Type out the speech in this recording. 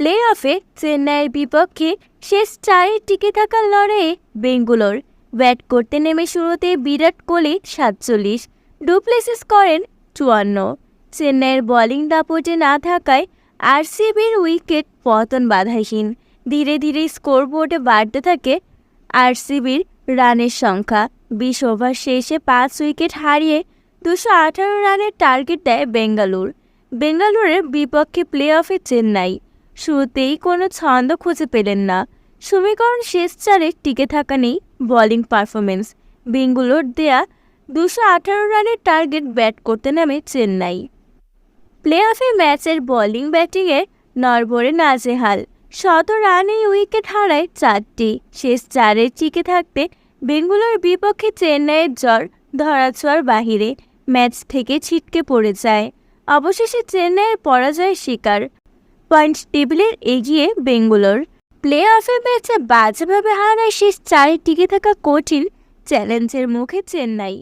Play অফে চেন্নাইয়ের বিপক্ষে শেষ 4 টিকে থাকার লড়াইয়ে বেঙ্গালোর ব্যাট করতে নেমে শুরুতে বিরাট কোহলি 47, ডুপ্লেসিস করেন 54। চেন্নাইয়ের বোলিং দাপটে না থাকায় আরসিবির উইকেট পতন বাধাহীন। ধীরে ধীরে স্কোরবোর্ডে বাড়তে থাকে আরসিবির রানের সংখ্যা। 20 ওভার শেষে 5 উইকেট হারিয়ে 218 রানের টার্গেট দেয় বেঙ্গালুরের বিপক্ষে প্লে অফে চেন্নাই শুরুতেই কোনো ছন্দ খুঁজে পেলেন না। সমীকরণ শেষ 4 টিকে থাকা নেই বোলিং পারফরমেন্স। বেঙ্গালুর দেয়া 218 রানের টার্গেট ব্যাট করতে নামে চেন্নাই। প্লে অফে ম্যাচের বোলিং ব্যাটিংয়ে নড়বড়ে নাজেহাল। 100 রানেই উইকেট হারায় 4টি। শেষ 4 টিকে থাকতে বেঙ্গালুরুর বিপক্ষে চেন্নাইয়ের জ্বর ধরাছোঁয়ার বাহিরে ম্যাচ থেকে ছিটকে পড়ে যায়। অবশেষে চেন্নাইয়ের পরাজয়ের শিকার। পয়েন্ট টেবিলের এগিয়ে বেঙ্গালুরু। প্লে অফে ম্যাচে বাজেভাবে হারায় শেষ 4 টিকে থাকা কঠিন চ্যালেঞ্জের মুখে চেন্নাই।